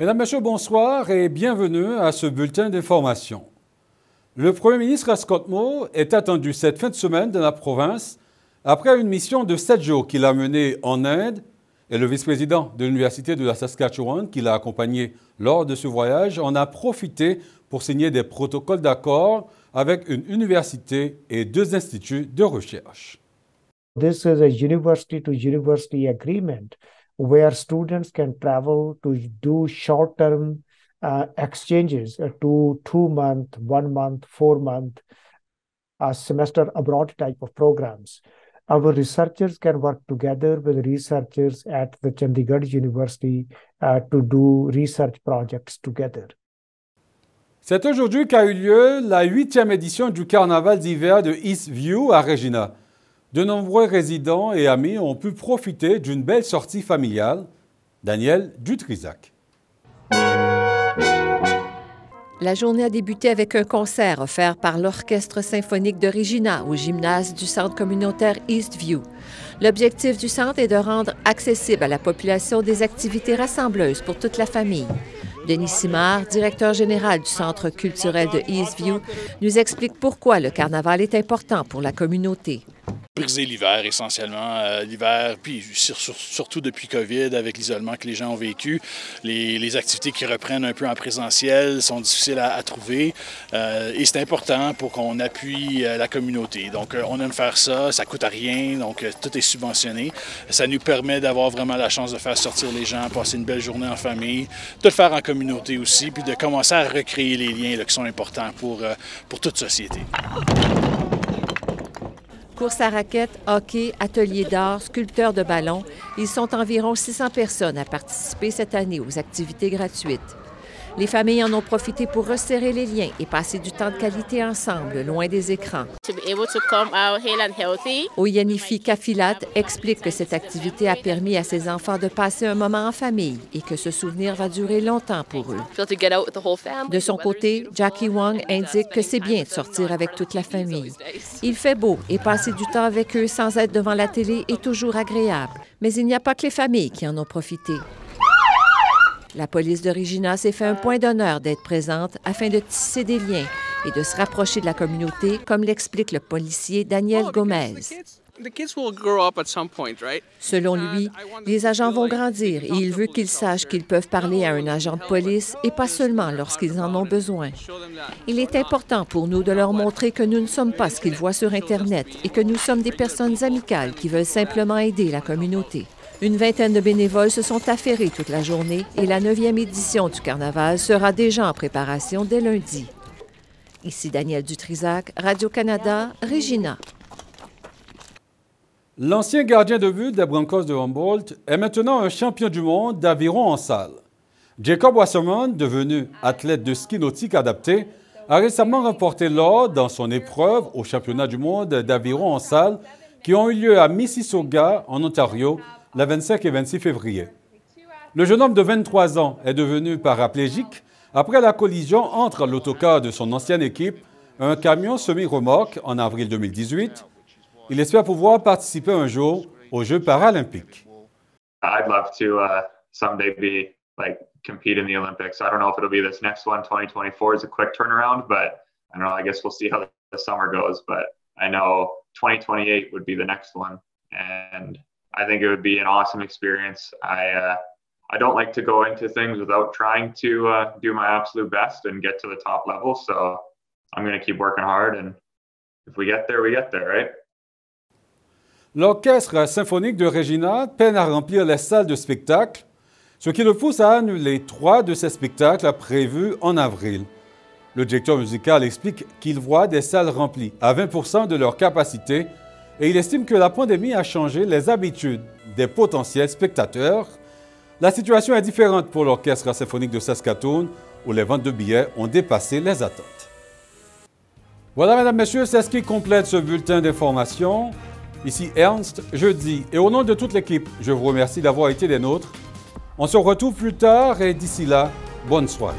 Mesdames, Messieurs, bonsoir et bienvenue à ce bulletin d'information. Le Premier ministre Scott Moe est attendu cette fin de semaine dans la province après une mission de 7 jours qu'il a menée en Inde et le vice-président de l'Université de la Saskatchewan qui l'a accompagné lors de ce voyage en a profité pour signer des protocoles d'accord avec une université et 2 instituts de recherche. This is a university-to-university agreement where students can travel to do short-term exchanges to 2-month, 1-month, 4-month semester abroad type of programs. Our researchers can work together with researchers at the Chandigarh University to do research projects together. C'est aujourd'hui qu'a eu lieu la 8e édition du carnaval d'hiver de Eastview à Regina. De nombreux résidents et amis ont pu profiter d'une belle sortie familiale. Daniel Dutrisac. La journée a débuté avec un concert offert par l'Orchestre symphonique de Regina au gymnase du centre communautaire Eastview. L'objectif du centre est de rendre accessible à la population des activités rassembleuses pour toute la famille. Denis Simard, directeur général du Centre culturel de Eastview, nous explique pourquoi le carnaval est important pour la communauté. Briser l'hiver essentiellement, l'hiver, puis surtout depuis COVID, avec l'isolement que les gens ont vécu, les activités qui reprennent un peu en présentiel sont difficiles à trouver et c'est important pour qu'on appuie la communauté. Donc on aime faire ça, ça coûte à rien, donc tout est subventionné. Ça nous permet d'avoir vraiment la chance de faire sortir les gens, passer une belle journée en famille, de le faire en communauté aussi, puis de commencer à recréer les liens là, qui sont importants pour toute société. Course à raquettes, hockey, ateliers d'art, sculpteurs de ballons, ils sont environ 600 personnes à participer cette année aux activités gratuites. Les familles en ont profité pour resserrer les liens et passer du temps de qualité ensemble, loin des écrans. Oyanifi Kafilat explique que cette activité a permis à ses enfants de passer un moment en famille et que ce souvenir va durer longtemps pour eux. De son côté, Jackie Wong indique que c'est bien de sortir avec toute la famille. Il fait beau et passer du temps avec eux sans être devant la télé est toujours agréable. Mais il n'y a pas que les familles qui en ont profité. La police de Regina s'est fait un point d'honneur d'être présente afin de tisser des liens et de se rapprocher de la communauté, comme l'explique le policier Daniel Gomez. Selon lui, les agents vont grandir et il veut qu'ils sachent qu'ils peuvent parler à un agent de police et pas seulement lorsqu'ils en ont besoin. Il est important pour nous de leur montrer que nous ne sommes pas ce qu'ils voient sur Internet et que nous sommes des personnes amicales qui veulent simplement aider la communauté. Une vingtaine de bénévoles se sont affairés toute la journée et la 9e édition du carnaval sera déjà en préparation dès lundi. Ici Daniel Dutrisac, Radio-Canada, Regina. L'ancien gardien de but des Broncos de Humboldt est maintenant un champion du monde d'aviron en salle. Jacob Wasserman, devenu athlète de ski nautique adapté, a récemment remporté l'or dans son épreuve au championnat du monde d'aviron en salle qui ont eu lieu à Mississauga, en Ontario, le 25 et 26 février. Le jeune homme de 23 ans est devenu paraplégique après la collision entre l'autocar de son ancienne équipe et un camion semi-remorque en avril 2018. Il espère pouvoir participer un jour aux Jeux paralympiques. I'd love to someday be compete in the Olympics. I don't know if it'll be this next one. 2024 is a quick turnaround, but I don't know. I guess we'll see how the summer goes. But I know 2028 would be the next one, and I think it would be an awesome experience. I don't like to go into things without trying to do my absolute best and get to the top level. So I'm going to keep working hard, and if we get there, right? L'Orchestre symphonique de Regina peine à remplir les salles de spectacle, ce qui le pousse à annuler 3 de ses spectacles prévus en avril. Le directeur musical explique qu'il voit des salles remplies à 20% de leur capacité et il estime que la pandémie a changé les habitudes des potentiels spectateurs. La situation est différente pour l'Orchestre symphonique de Saskatoon, où les ventes de billets ont dépassé les attentes. Voilà, mesdames, messieurs, c'est ce qui complète ce bulletin d'information. Ici Ernst, jeudi, et au nom de toute l'équipe, je vous remercie d'avoir été des nôtres. On se retrouve plus tard et d'ici là, bonne soirée.